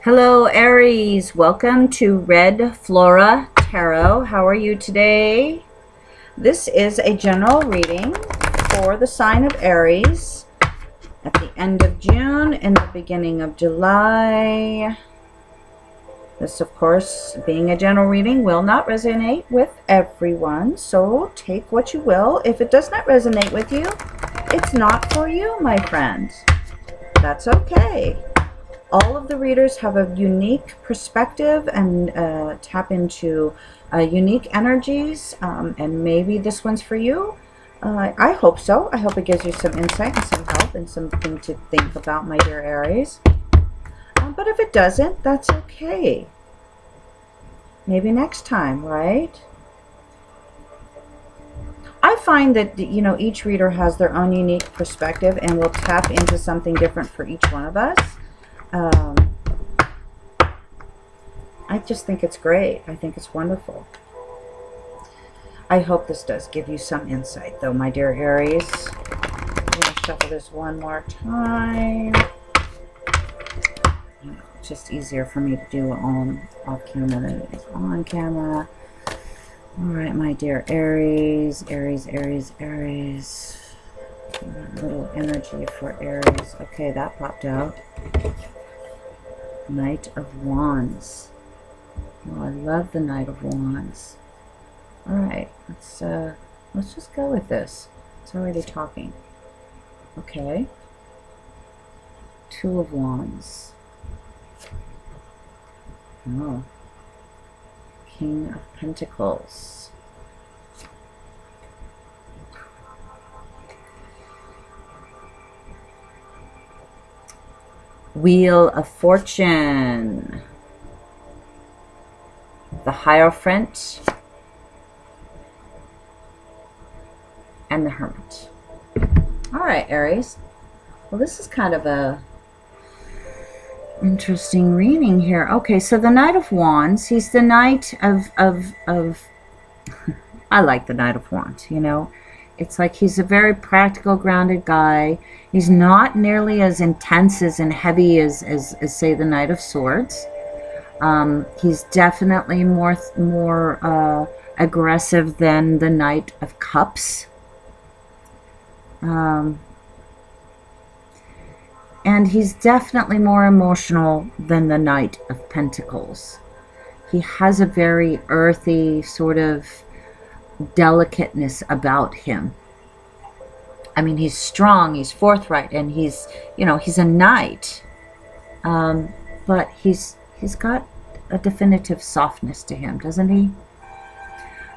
Hello, Aries. Welcome to Red Flora Tarot. How are you today? This is a general reading for the sign of Aries at the end of June and the beginning of July. This, of course, being a general reading, will not resonate with everyone, so take what you will. If it does not resonate with you, it's not for you, my friend. That's okay. All of the readers have a unique perspective and tap into unique energies, and maybe this one's for you. I hope so. I hope it gives you some insight and some help and something to think about, my dear Aries. But if it doesn't, that's okay. Maybe next time, right? I find that, you know, each reader has their own unique perspective and will tap into something different for each one of us. I just think it's great. I think it's wonderful. I hope this does give you some insight, though, my dear Aries. I'm going to shuffle this one more time. It's just easier for me to do on off camera than it is on camera. All right, my dear Aries. Aries. A little energy for Aries. Okay, that popped out. Knight of Wands. Oh, I love the Knight of Wands. All right, let's just go with this. It's already talking. Okay. Two of Wands. Oh. King of Pentacles. Wheel of Fortune. The Hierophant. And the Hermit. All right, Aries. Well, this is kind of a interesting reading here. Okay, so the Knight of Wands, he's the Knight of I like the Knight of Wands, you know. It's like he's a very practical, grounded guy. He's not nearly as intense and heavy as say, the Knight of Swords. He's definitely more aggressive than the Knight of Cups. And he's definitely more emotional than the Knight of Pentacles. He has a very earthy sort of delicateness about him. I mean, he's strong, he's forthright, and he's, you know, he's a knight. But he's got a definitive softness to him, doesn't he?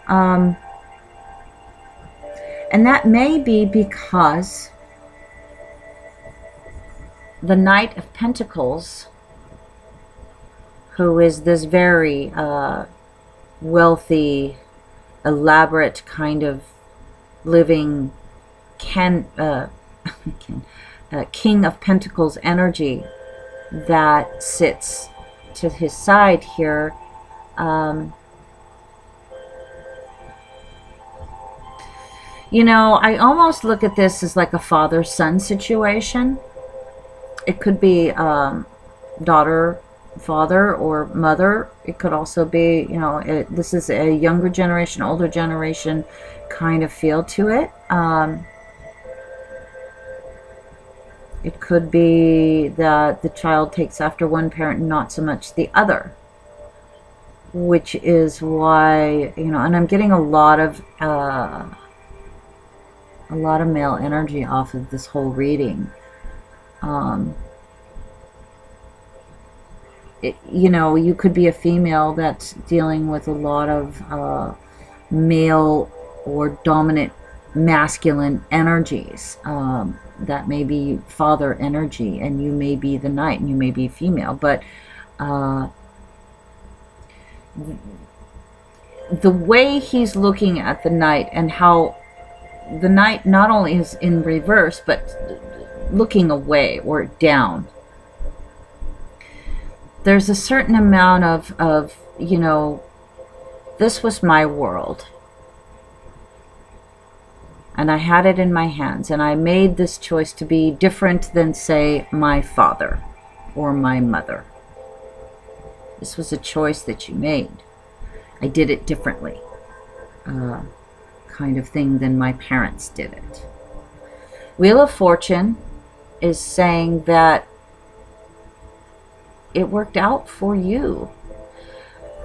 And that may be because the Knight of Pentacles, who is this very wealthy, elaborate kind of living King of Pentacles energy that sits to his side here, you know, I almost look at this as like a father-son situation. It could be daughter, father, or mother. It could also be, you know, this is a younger generation, older generation kind of feel to it. It could be that the child takes after one parent and not so much the other, which is why, you know, and I'm getting a lot of male energy off of this whole reading. You know, you could be a female that's dealing with a lot of male or dominant masculine energies. That may be father energy, and you may be the knight, and you may be female. But the way he's looking at the knight, and how the knight not only is in reverse, but looking away or down, there's a certain amount of, you know, this was my world, and I had it in my hands, and I made this choice to be different than, say, my father or my mother. This was a choice that you made. I did it differently, kind of thing than my parents did it. Wheel of Fortune is saying that it worked out for you.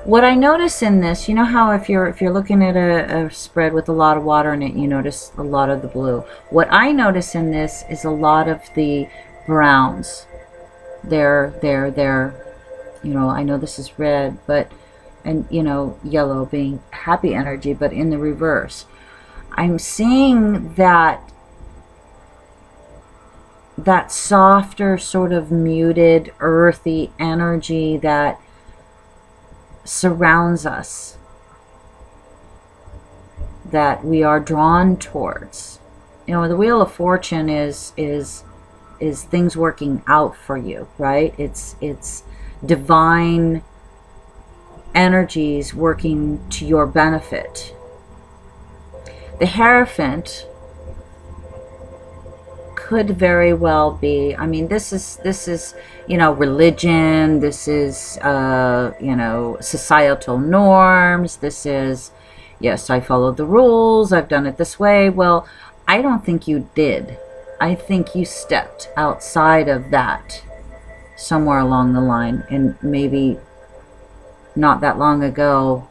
What I notice in this, you know how if you're looking at a spread with a lot of water in it, you notice a lot of the blue. What I notice in this is a lot of the browns. There. You know, I know this is red, but, and you know, yellow being happy energy, but in the reverse. I'm seeing that softer, sort of muted, earthy energy that surrounds us, that we are drawn towards. You know, the Wheel of Fortune is things working out for you, right? It's divine energies working to your benefit. The Hierophant could very well be, I mean, this is you know, religion, this is you know, societal norms, this is, yes, I followed the rules, I've done it this way. Well, I don't think you did. I think you stepped outside of that somewhere along the line, and maybe not that long ago,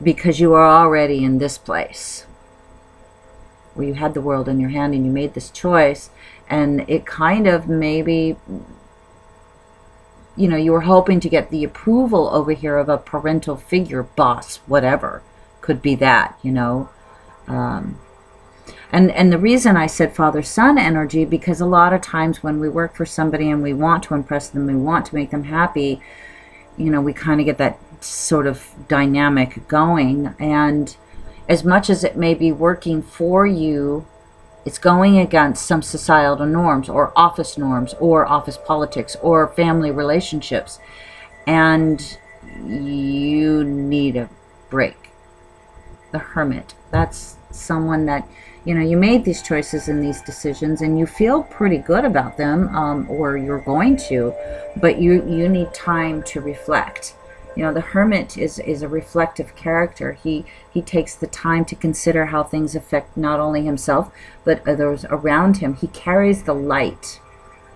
because you are already in this place where you had the world in your hand and you made this choice, and it kind of maybe, you know, you were hoping to get the approval over here of a parental figure, boss, whatever. Could be that, you know. And the reason I said father-son energy, because a lot of times when we work for somebody and we want to impress them, we want to make them happy, you know, we kind of get that sort of dynamic going. And as much as it may be working for you, it's going against some societal norms or office politics or family relationships. And you need a break. The Hermit. That's someone that, you know, you made these choices and these decisions and you feel pretty good about them, or you're going to, but you need time to reflect. You know, the Hermit is a reflective character. He takes the time to consider how things affect not only himself, but others around him. He carries the light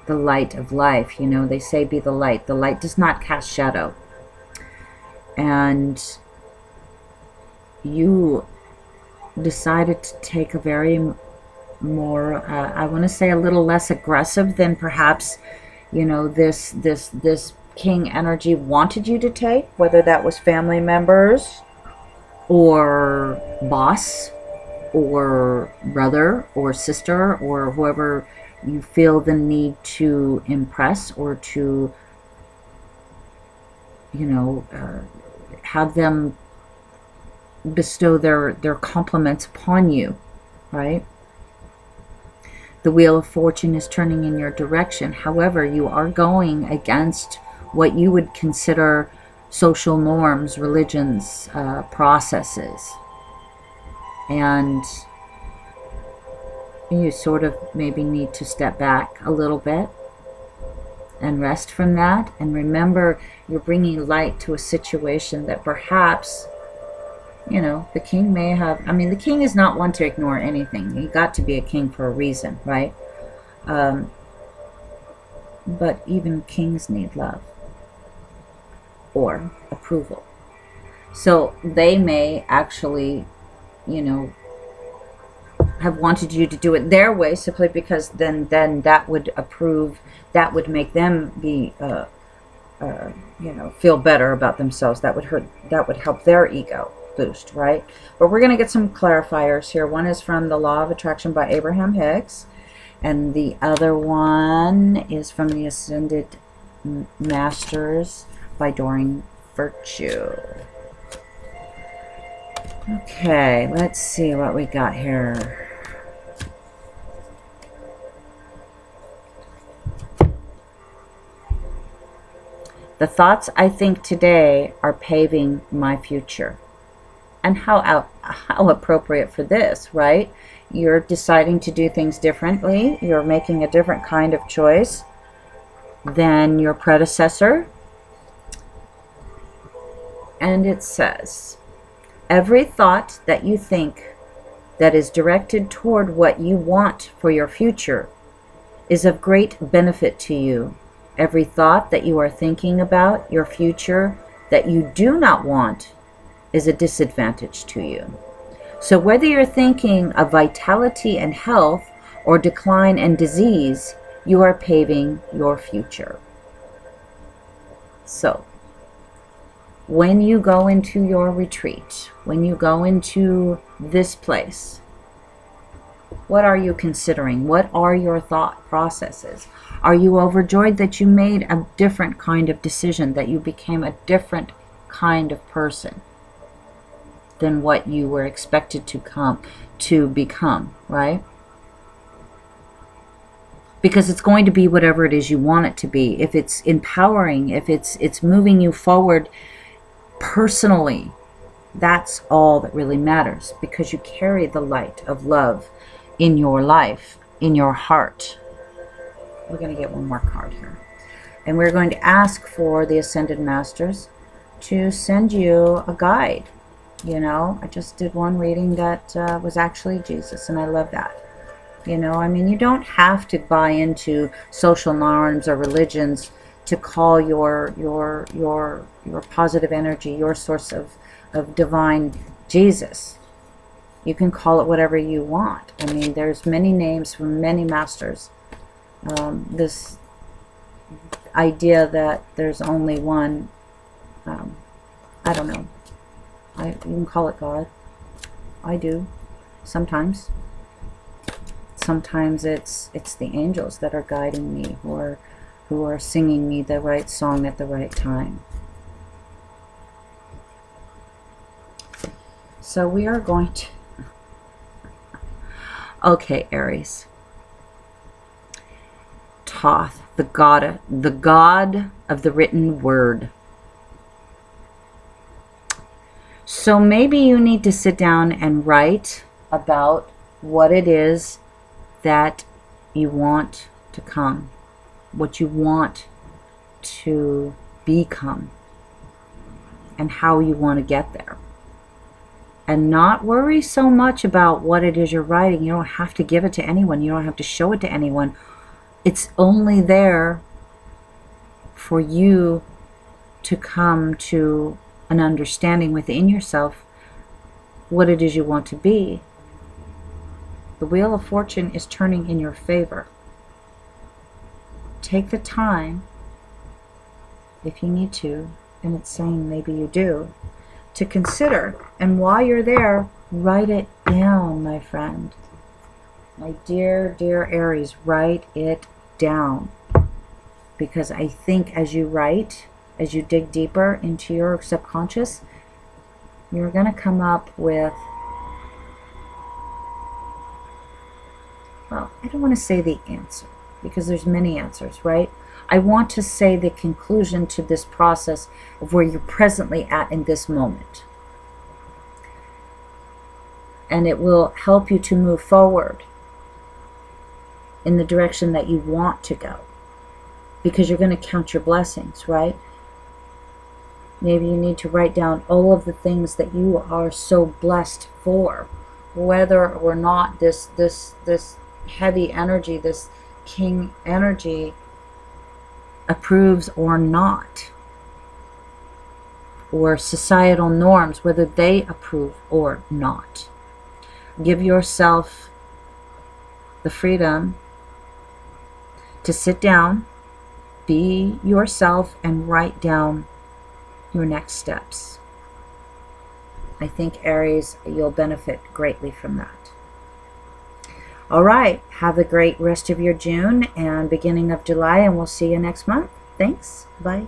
of life. You know, they say be the light. The light does not cast shadow. And you decided to take a very more, I want to say a little less aggressive than perhaps, you know, this King energy wanted you to take, whether that was family members or boss or brother or sister or whoever you feel the need to impress or to, you know, have them bestow their compliments upon you, right? The Wheel of Fortune is turning in your direction. However, you are going against what you would consider social norms, religions, processes. And you sort of maybe need to step back a little bit and rest from that. And remember, you're bringing light to a situation that perhaps, you know, the king may have, I mean, the king is not one to ignore anything. He got to be a king for a reason, right? But even kings need love or approval. So they may actually, you know, have wanted you to do it their way simply because then that would approve, that would make them be, you know, feel better about themselves. That would help their ego boost, right? But we're going to get some clarifiers here. One is from The Law of Attraction by Abraham Hicks, and the other one is from The Ascended Masters by Doreen Virtue. Okay, let's see what we got here. The thoughts I think today are paving my future. And how appropriate for this, right? You're deciding to do things differently. You're making a different kind of choice. than your predecessor. And it says, every thought that you think that is directed toward what you want for your future is of great benefit to you. Every thought that you are thinking about your future that you do not want is a disadvantage to you. So whether you're thinking of vitality and health or decline and disease, you are paving your future. So when you go into your retreat, when you go into this place, what are you considering? What are your thought processes? Are you overjoyed that you made a different kind of decision, that you became a different kind of person than what you were expected to become, right? Because it's going to be whatever it is you want it to be. If it's empowering, if it's moving you forward personally, that's all that really matters, because you carry the light of love in your life, in your heart. We're going to get one more card here. And we're going to ask for the Ascended Masters to send you a guide. You know, I just did one reading that was actually Jesus, and I love that. You know, I mean, you don't have to buy into social norms or religions to call your positive energy, your source of divine Jesus. You can call it whatever you want. I mean, there's many names from many masters. This idea that there's only one, I don't know. You can call it God. I do. Sometimes. Sometimes it's the angels that are guiding me, who are singing me the right song at the right time. So we are going to... Okay, Aries. Thoth, the god of the written word. So maybe you need to sit down and write about what it is that you want to come, what you want to become, and how you want to get there. And not worry so much about what it is you're writing. You don't have to give it to anyone. You don't have to show it to anyone. It's only there for you to come to an understanding within yourself what it is you want to be. The Wheel of Fortune is turning in your favor. Take the time, if you need to, and it's saying maybe you do, to consider, and while you're there, write it down, my friend. My dear, dear Aries, write it down. Because I think as you write, as you dig deeper into your subconscious, you're going to come up with, well, I don't want to say the answer, because there's many answers, right? I want to say the conclusion to this process of where you're presently at in this moment. And it will help you to move forward in the direction that you want to go. Because you're going to count your blessings, right? Maybe you need to write down all of the things that you are so blessed for. Whether or not this heavy energy, this king energy, approves or not, or societal norms, whether they approve or not. Give yourself the freedom to sit down, be yourself, and write down your next steps. I think, Aries, you'll benefit greatly from that. All right, have a great rest of your June and beginning of July, and we'll see you next month. Thanks. Bye.